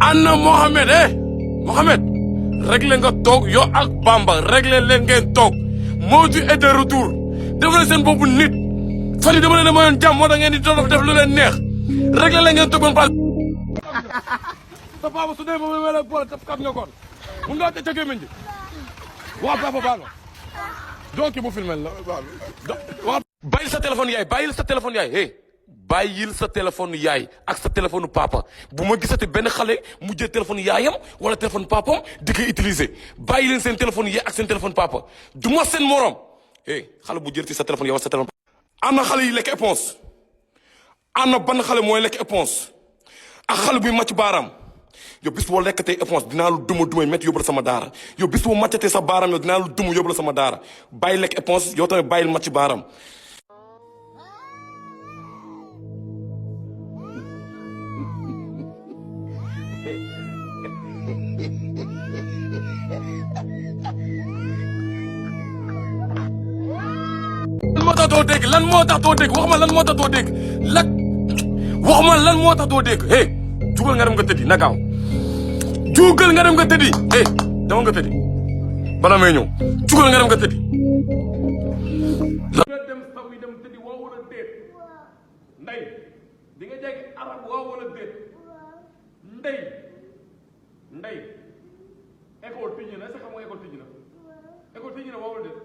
Anna Mohamed Mohamed réglé nga toog yow ak Bamba réglé leen ngeen toog Modou est de retour def na seen boppu nit fan yi dama leen a mayoon jàmm moo tax ngeen di doon def lu leen neex réglé leen ngeen toogoon place sa papa su dee ba ma la boole taf kat nga kon mun ngaa tëj ca gémmiñ ji waa papa baal ma donc bu filmel la waaw bàyyil sa téléphone yaay bàyyil sa téléphone yaay bàyyil sa téléphone yaay ak sa téléphone papa bu ma gisati benn xale mu jël téléphone yaayam wala téléphone papam di koy utiliser bàyyi leen seen téléphone yaay ak seen téléphone papa du ma seen morom xale bu jël ci sa téléphone yaay wala sa téléphone ana xale yi lekk éponge ana ban xale mooy lekk éponge ak xale buy màcc baaraam yow bis boo lekkatee éponge dinaa lu duma métti yóbbu la sama daara yow bis boo màccatee sa baaraam yow dinaa lu duma yóbbu la sama daara bàyyi lekk éponge yow tamit bàyyil màcc baaraam lan moo tax doo dégg lan moo tax doo dégg wax ma lan moo tax doo dégg wax ma lan moo tax doo dégg jugal nga dem nga tëddi na gaaw jugal nga dem nga tëddi dama nga tëddi bala may ñëw jugal nga dem nga tëddi nga dem saw yi dem tëddi waaw wala déet ndey di nga jege arab waaw wala déet ndey école tijji na est-ce que xam nga école tijji na waaw wala déet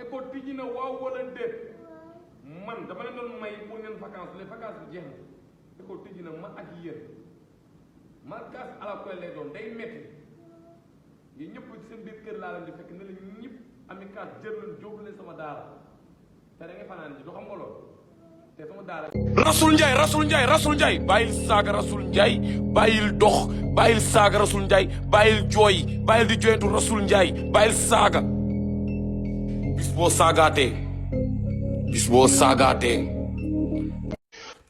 école tijji na waaw wala déet man dama leen doon may pour ngeen vacances les vacances bi jeex na école tijji na ma ak yéen ma kaas à la koy lay doon day metti yi ñëpp ci seen biir kër laa leen di fekk ne la ñëpp ami kaas jël leen jóobu leen sama daara te da ngay fanaan ji du xam nga loolu te sama daara Rasoul Ndiaye bàyyil saaga Rasoul Ndiaye bàyyil dox bàyyil saaga Rasoul Ndiaye bàyyil jooy bàyyil di jooyantu Rasoul Ndiaye bàyyil saaga bis boo saagaatee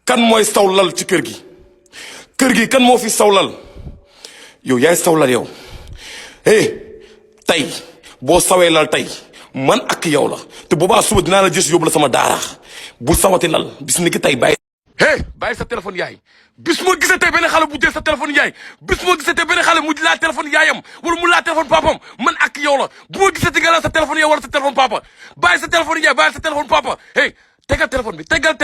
kan mooy sawlal ci kër gi kan moo fi sawlal yow yaay sawlal yow tey boo sawee lal tey man ak yow la te boobaa suba dinaa la jës yóbbu la sama daara bu sawati lal bis ni ki tey bàyyi sa téléphone yaay bis moo gisee tey benn xale bu jël sa téléphone yaay bis moo gisee tey benn xale mu laa téléphone yaayam wala mu laa téléphone papam man ak yow la bu ma gisee nga laa sa téléphone yaay wala sa téléphone papa bàyyi sa téléphone yaay bàyyi sa téléphone papa tegal téléphone bi tegal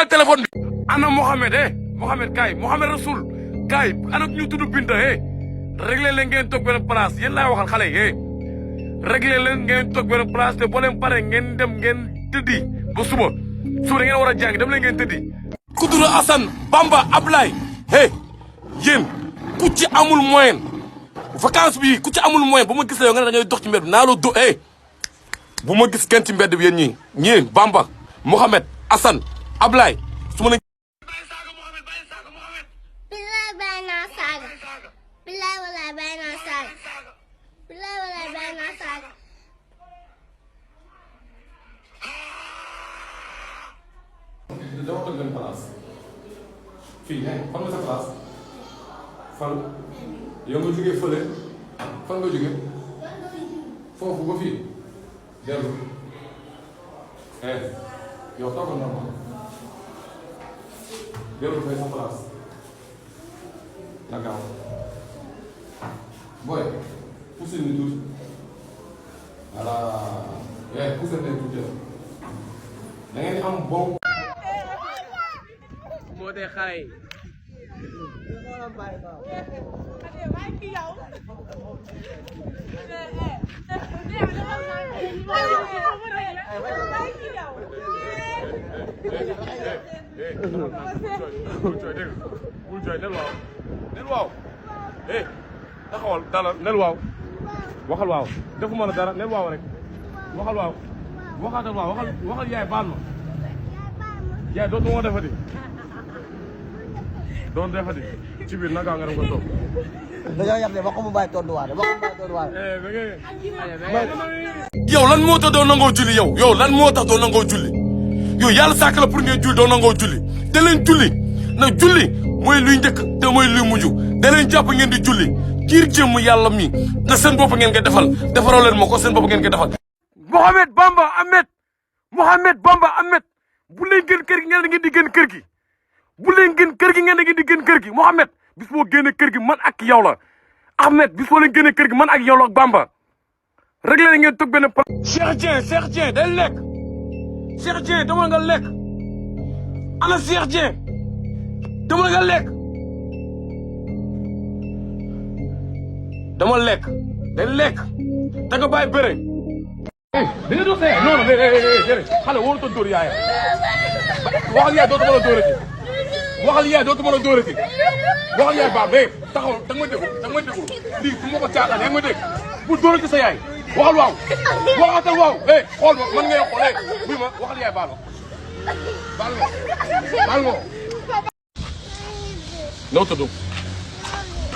téléphone bi ana Mohamed kaay Mohamed Rasoul kaay ana ñu tudd Binta réglé leen ngeen toog benn place yéen laay waxal xale yi réglé leen ngeen toog benn place te boo leen pare ngeen dem ngeen tëddi ba suba da ngeen war a jàng dem leen ngeen tëddi Kudura Assane Bamba Ablaye yéen ku ci amul moyen vacance bi ku ci amul moyen bu ma gis la yow nga ne da ngay dox ci mbedd bi naa la do bu ma gis kenn ci mbedd bi yéen ñii Bamba Mohamed Assane Ablaye su ma bilaay walaay bay naa saaga dama toog benn place fii fan nga sa place fan yow nga jógee fële fan nga jógee foofu ba fii dellu yow toogal normal dellu fay sa place na gaaw boy poussez ni tuuti voilà poussez leen tuuti da ngeen am bon moo dee xale yi bul jooy nel waaw taxawal dalal nel waaw waxal waaw defuma la dara nel waaw rek waxal waaw waxaatal waaw waxal yaay baal ma yaay dootu moo defati ci biir naka nga dem ko toog dañoo yàq de wax ko mu bàyyi tontuwaale yow lan moo tax doo nangoo julli yow lan moo tax doo nangoo julli yow yàlla sàkk la pour ngeen julli doo nangoo julli da leen julli na julli mooy luy njëkk te mooy luy mujj da leen jàpp ngeen di julli kiir jëmm yàlla mi na seen bopp ngeen koy defaroo leen ma ko seen bopp ngeen koy defal Mohamed Bamba Ahmed bu leen gën kër gi ngeen di gën kër gi bu leen gën kër gi ngeen di gën kër gi Mohamed bis boo génne kër gi man ak yow la Ahmed bis boo leen génne kër gi man ak yow la ak Bamba réglé na ngeen toog benn Cheikh Dieng day lekk Cheikh Dieng dama nga lekk ana Cheikh Dieng dama nga lekk dama lekk day lekk da nga bàyyi bëre da nga doon say non xale warut a dóor yaayam waxal yaay dootu mën a dóorati waxal yaay dootu mën a dóorati waxal yaay baax mais taxaw da nga ma déglu lii bu ma ko caaxaan yaa ngi ma dégg bu dóorati sa yaay waxal waaw waxatal waaw xool ma man ngay xoolee buy ma waxal yaay baal nga noo tudd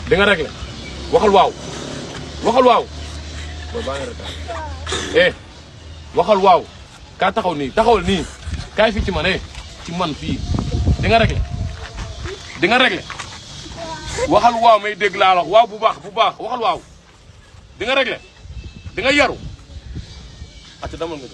di nga réglé waxal waaw booy baa ngi retard waxal waaw kaa taxawal nii kaay fii ci man fii di nga réglé waxal waaw may dégg laa wax waaw bu baax waxal waaw di nga réglé di nga yaru ati damal nga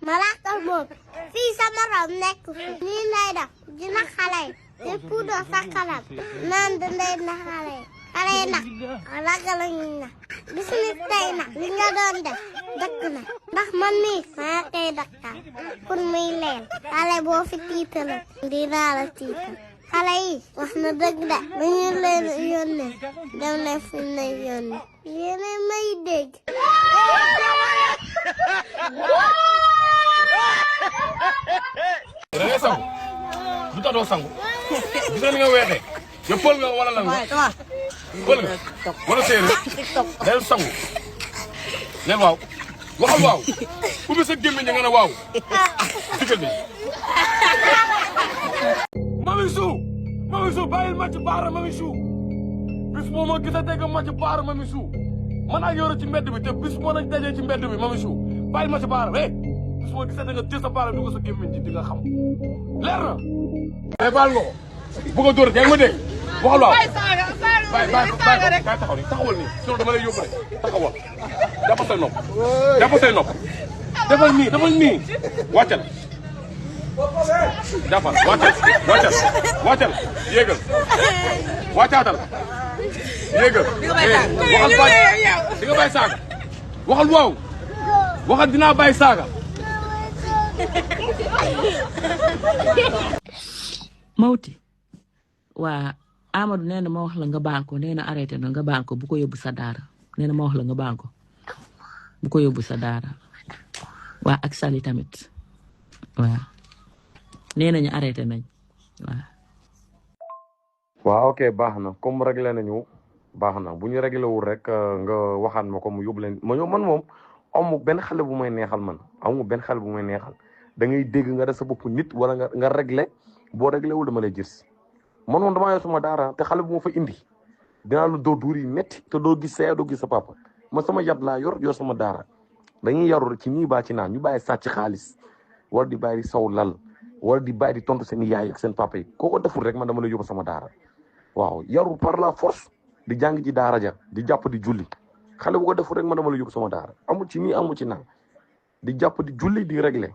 Malaka moom fii sama rom nekk nii lay def dina xale yi te puudar sa kanam naan dindee na xale yi nag ragal ñu na bis ni tey nag li nga doon def dëkk na ndax man mii maa koy dakkal pour muy leen xale boo fi tiitala dinaa la tiital xale yi wax na dëgg de dañu leen yónnee dem na fi na yónnee yéen may dégg da ngay sangu du tax doo sangu gis nga ni nga weexee yow pël nga wala lan nga pël nga wala séeréer day sangu neen waaw waxal waaw ubbi sa gémmiñ nga ne waaw digal bi Mamichou bàyyil ma ci baara Mamichou bis moo ma gis a dégg ma ci baara Mamichou man ak yow ci mbedd bi te bis moo nañ dajee ci mbedd bi Mamichou bàyyil ma ci baara bis moo gis a dégg téye sa baara du ko sa gémmiñ ci di nga xam leer na mais baal nga ko bëgg a dóor yaa ngi ma dégg waxal waaw bàyyi taxaw ni taxawal nii sinon dama lay yóbbu rek taxawal jàppal say nopp defal nii wàccal jàppal wàccal yéegal wàccaatal yéegal waxal bàyyi di nga bàyyi saaga waxal waaw waxal dinaa bàyyi saaga Mawti waa Amadou nee na ma wax la nga baal ko nee na arrêté na nga baal ko bu ko yóbbu sa daara nee na ma wax la nga baal ko bu ko yóbbu sa daara waa ak Sali tamit waa nee nañu arrêté nañ waa. waaw ok baax na comme réglé nañu baax na bu ñu réglé wul rek nga waxaat ma ko mu yóbbu leen ma ñëw man moom amu benn xale bu may neexal da ngay dégg nga def sa bopp nit wala nga réglé boo réglé wul dama lay gis man moom damaa yor sama daara te xale bu ma fa indi dinaa la dóor dóor yi métti te doo gis sa yaay doo gis sa papa man sama yat laa yor sama daara dañuy yaru ci ñii baa ci naan ñu bàyyi sàcc xaalis wala di bàyyi di saw lal wala di bàyyi di tontu seen yaay ak seen papa yi kooko deful rek man dama lay yóbbu sama daara waaw yaru par la force di jàng ci daara ja di jàpp di julli xale bu ko deful rek man dama lay yóbbu sama daara amul ci nii amul ci naan di jàpp di julli di réglé